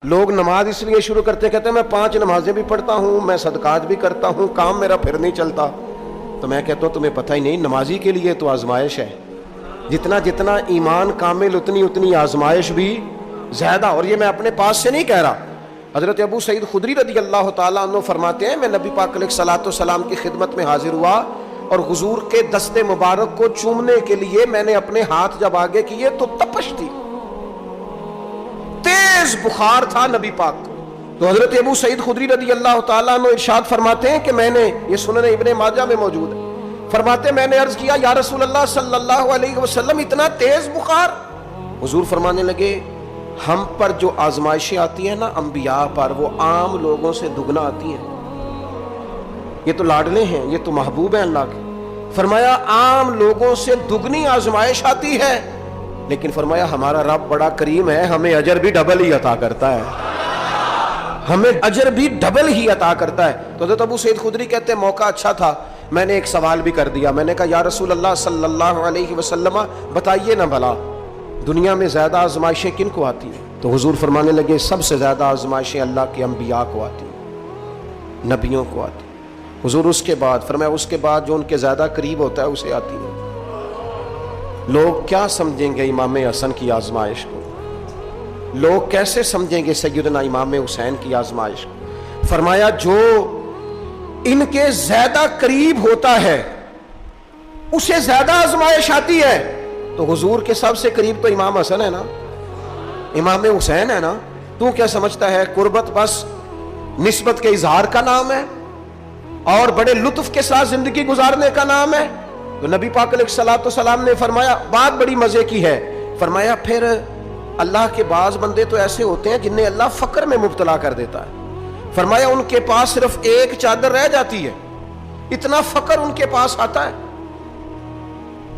لوگ نماز اس لیے شروع کرتے کہتے ہیں میں 5 نمازیں بھی پڑھتا ہوں، میں صدقات بھی کرتا ہوں، کام میرا پھر نہیں چلتا. تو میں کہتا ہوں تمہیں پتہ ہی نہیں، نمازی کے لیے تو آزمائش ہے. جتنا جتنا ایمان کامل اتنی اتنی آزمائش بھی زیادہ. اور یہ میں اپنے پاس سے نہیں کہہ رہا. حضرت ابو سعید خدری رضی اللہ تعالیٰ عنہ فرماتے ہیں میں نبی پاک علیہ الصلوۃ والسلام کی خدمت میں حاضر ہوا اور حضور کے دست مبارک کو چومنے کے لیے میں نے اپنے ہاتھ جب آگے کیے تو تپش تھی، تیز بخار تھا نبی پاک. تو حضرت ابو سعید خدری رضی اللہ تعالیٰ عنہ ارشاد فرماتے ہیں کہ میں نے، یہ سنن ابن ماجہ میں موجود ہے، فرماتے میں نے عرض کیا یا رسول اللہ صلی اللہ علیہ وسلم اتنا تیز بخار؟ حضور فرمانے لگے ہم پر جو آزمائشیں آتی ہیں نا انبیاء پر، وہ عام لوگوں سے دگنا آتی ہیں. یہ تو لاڈلے ہیں، یہ تو محبوب ہیں اللہ کے. فرمایا عام لوگوں سے دگنی آزمائش آتی ہے، لیکن فرمایا ہمارا رب بڑا کریم ہے، ہمیں اجر بھی ڈبل ہی عطا کرتا ہے، ہمیں اجر بھی ڈبل ہی عطا کرتا ہے. تو حضرت ابو سعید خدری کہتے ہیں موقع اچھا تھا، میں نے ایک سوال بھی کر دیا. میں نے کہا یا رسول اللہ صلی اللہ علیہ وسلم بتائیے نا بھلا دنیا میں زیادہ آزمائشیں کن کو آتی ہیں؟ تو حضور فرمانے لگے سب سے زیادہ آزمائشیں اللہ کے انبیاء کو آتی ہیں، نبیوں کو آتی ہیں. حضور اس کے بعد فرمایا اس کے بعد جو ان کے زیادہ قریب ہوتا ہے اسے آتی ہے. لوگ کیا سمجھیں گے امام حسن کی آزمائش کو؟ لوگ کیسے سمجھیں گے سیدنا امام حسین کی آزمائش کو؟ فرمایا جو ان کے زیادہ قریب ہوتا ہے اسے زیادہ آزمائش آتی ہے. تو حضور کے سب سے قریب تو امام حسن ہے نا، امام حسین ہے نا. تو کیا سمجھتا ہے قربت بس نسبت کے اظہار کا نام ہے اور بڑے لطف کے ساتھ زندگی گزارنے کا نام ہے؟ تو نبی پاک علیہ الصلوۃ والسلام نے فرمایا بات بڑی مزے کی ہے. فرمایا پھر اللہ کے بعض بندے تو ایسے ہوتے ہیں جنہیں اللہ فقر میں مبتلا کر دیتا ہے. فرمایا ان کے پاس صرف ایک چادر رہ جاتی ہے، اتنا فقر ان کے پاس آتا ہے.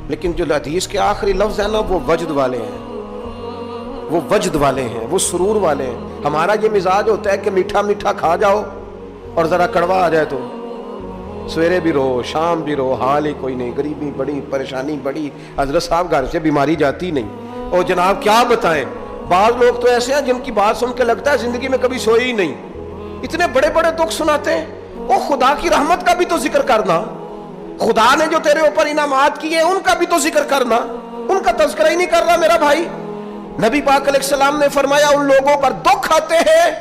لیکن جو حدیث کے آخری لفظ ہے نا وہ وجد والے ہیں، وہ وجد والے ہیں، وہ سرور والے ہیں. ہمارا یہ مزاج ہوتا ہے کہ میٹھا میٹھا کھا جاؤ اور ذرا کڑوا آ جائے تو سویرے بھی رو شام بھی رو، حال ہی کوئی نہیں، غریبی بڑی، پریشانی بڑی، حضرت صاحب گھر سے بیماری جاتی نہیں. اور جناب کیا بتائیں، بعض لوگ تو ایسے ہیں جن کی بات سن کے لگتا ہے زندگی میں کبھی سوئے ہی نہیں، اتنے بڑے بڑے دکھ سناتے ہیں. وہ خدا کی رحمت کا بھی تو ذکر کرنا، خدا نے جو تیرے اوپر انعامات کیے ان کا بھی تو ذکر کرنا. ان کا تذکرہ ہی نہیں کر رہا میرا بھائی. نبی پاک علیہ السلام نے فرمایا ان لوگوں پر دکھ آتے ہیں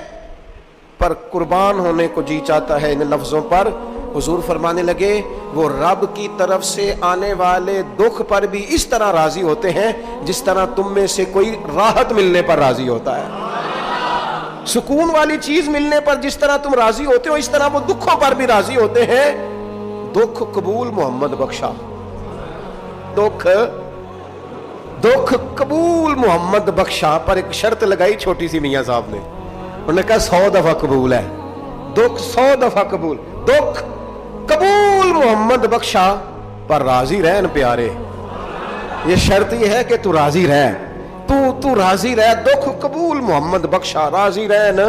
پر قربان ہونے کو جی چاہتا ہے ان لفظوں پر. حضور فرمانے لگے وہ رب کی طرف سے آنے والے دکھ پر بھی اس طرح راضی ہوتے ہیں جس طرح تم میں سے کوئی راحت ملنے پر راضی ہوتا ہے. سکون والی چیز ملنے پر جس طرح تم راضی ہوتے ہو اس طرح وہ دکھوں پر بھی راضی ہوتے ہیں. دکھ قبول محمد بخشا، دکھ قبول محمد بخشا. پر ایک شرط لگائی چھوٹی سی میاں صاحب نے، انہوں نے کہا 100 دفعہ قبول ہے، دکھ 100 دفعہ قبول. دکھ قبول محمد بخشا پر راضی رہن پیارے. یہ شرط یہ ہے کہ تو راضی رہ، تو راضی رہ. دکھ قبول محمد بخشا، راضی رہن